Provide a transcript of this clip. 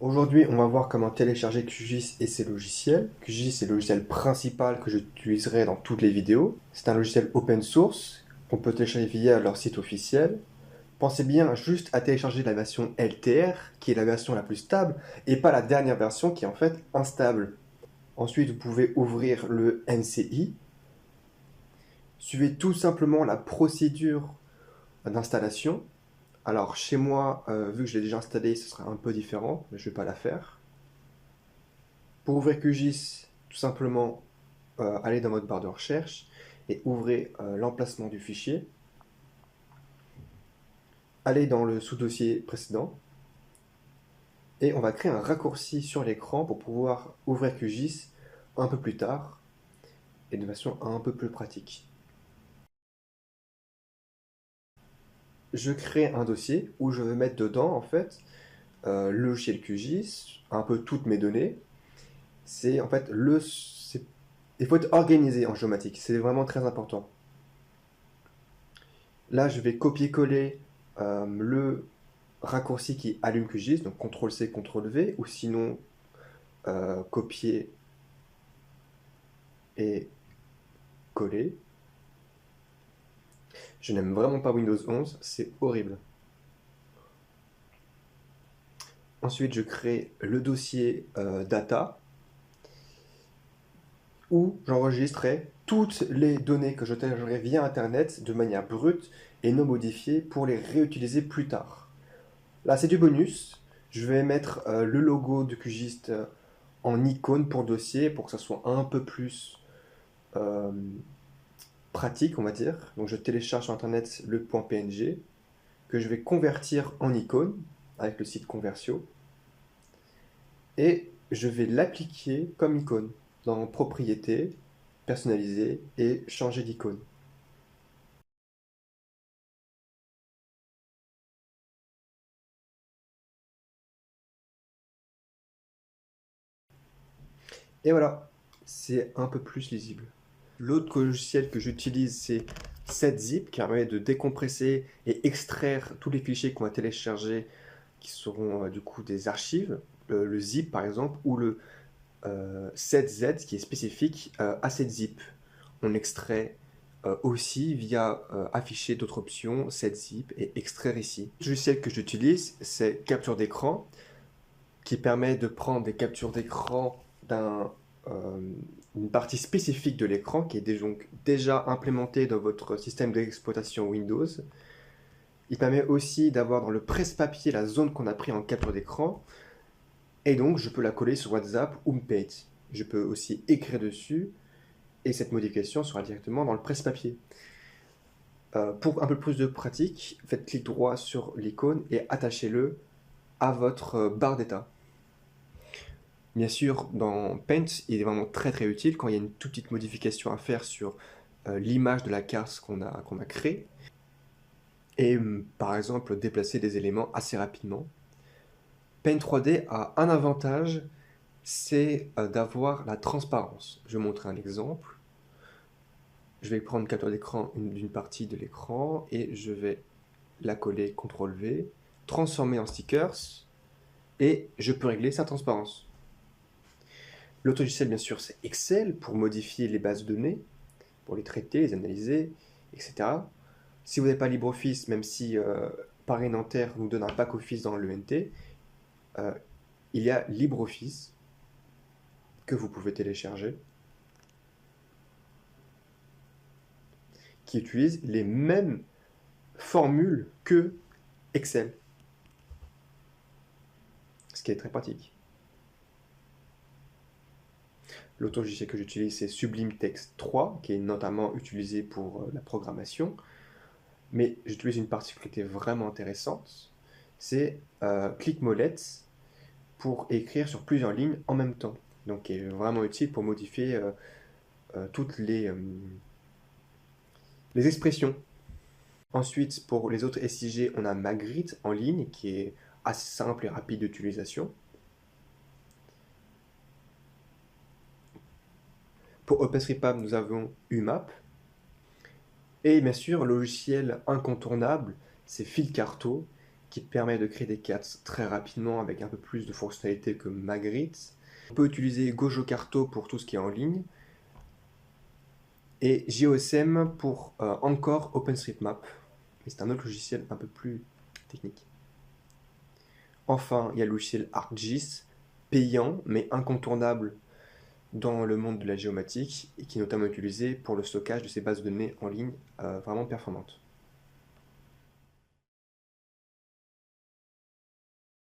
Aujourd'hui, on va voir comment télécharger QGIS et ses logiciels. QGIS est le logiciel principal que j'utiliserai dans toutes les vidéos. C'est un logiciel open source qu'on peut télécharger via leur site officiel. Pensez bien juste à télécharger la version LTR, qui est la version la plus stable, et pas la dernière version qui est en fait instable. Ensuite, vous pouvez ouvrir le NCI. Suivez tout simplement la procédure d'installation. Alors chez moi, vu que je l'ai déjà installé, ce sera un peu différent, mais je ne vais pas la faire. Pour ouvrir QGIS, tout simplement, allez dans votre barre de recherche et ouvrez l'emplacement du fichier. Allez dans le sous-dossier précédent et on va créer un raccourci sur l'écran pour pouvoir ouvrir QGIS un peu plus tard et de façon un peu plus pratique. Je crée un dossier où je vais mettre dedans en fait le logiciel QGIS, un peu toutes mes données. C'est en fait il faut être organisé en géomatique, c'est vraiment très important. Là, je vais copier-coller le raccourci qui allume QGIS, donc CTRL-C, CTRL-V, ou sinon copier et coller. Je n'aime vraiment pas Windows 11, c'est horrible. Ensuite, je crée le dossier data, où j'enregistrerai toutes les données que je téléchargerai via Internet de manière brute et non modifiée pour les réutiliser plus tard. Là, c'est du bonus. Je vais mettre le logo de QGIS en icône pour dossier pour que ça soit un peu plus euh, pratique, on va dire. Donc je télécharge sur internet le .png que je vais convertir en icône avec le site Conversio et je vais l'appliquer comme icône dans Propriétés, Personnaliser et Changer d'icône. Et voilà, c'est un peu plus lisible. L'autre logiciel que j'utilise, c'est setzip, qui permet de décompresser et extraire tous les fichiers qu'on va télécharger, qui seront du coup des archives, le zip par exemple, ou le setzz, qui est spécifique à setzip. On extrait aussi via afficher d'autres options, setzip et extraire ici. Le logiciel que j'utilise, c'est capture d'écran, qui permet de prendre des captures d'écran d'une partie spécifique de l'écran qui est donc déjà implémentée dans votre système d'exploitation Windows. Il permet aussi d'avoir dans le presse-papier la zone qu'on a pris en capture d'écran et donc je peux la coller sur WhatsApp ou Paint. Je peux aussi écrire dessus et cette modification sera directement dans le presse-papier. Pour un peu plus de pratique, faites clic droit sur l'icône et attachez-le à votre barre d'état. Bien sûr, dans Paint, il est vraiment très très utile quand il y a une toute petite modification à faire sur l'image de la carte qu'on a créée. Et par exemple, déplacer des éléments assez rapidement. Paint 3D a un avantage, c'est d'avoir la transparence. Je vais montrer un exemple. Je vais prendre une capture d'écran d'une partie de l'écran et je vais la coller CTRL-V, transformer en stickers et je peux régler sa transparence. L'autre logiciel, bien sûr, c'est Excel pour modifier les bases de données, pour les traiter, les analyser, etc. Si vous n'avez pas LibreOffice, même si Paris Nanterre nous donne un pack Office dans l'ENT, euh, il y a LibreOffice que vous pouvez télécharger, qui utilise les mêmes formules que Excel, ce qui est très pratique. L'autre logiciel que j'utilise, c'est Sublime Text 3, qui est notamment utilisé pour la programmation. Mais j'utilise une particularité vraiment intéressante, c'est ClickMollet pour écrire sur plusieurs lignes en même temps. Donc, qui est vraiment utile pour modifier toutes les expressions. Ensuite, pour les autres SIG, on a Magritte en ligne, qui est assez simple et rapide d'utilisation. Pour OpenStreetMap, nous avons UMAP. Et bien sûr, le logiciel incontournable, c'est Fil Carto, qui permet de créer des cartes très rapidement avec un peu plus de fonctionnalités que Magritte. On peut utiliser GoJoCarto pour tout ce qui est en ligne. Et GeoSM pour encore OpenStreetMap. Mais c'est un autre logiciel un peu plus technique. Enfin, il y a le logiciel ArcGIS, payant mais incontournable dans le monde de la géomatique et qui est notamment utilisé pour le stockage de ces bases de données en ligne vraiment performantes.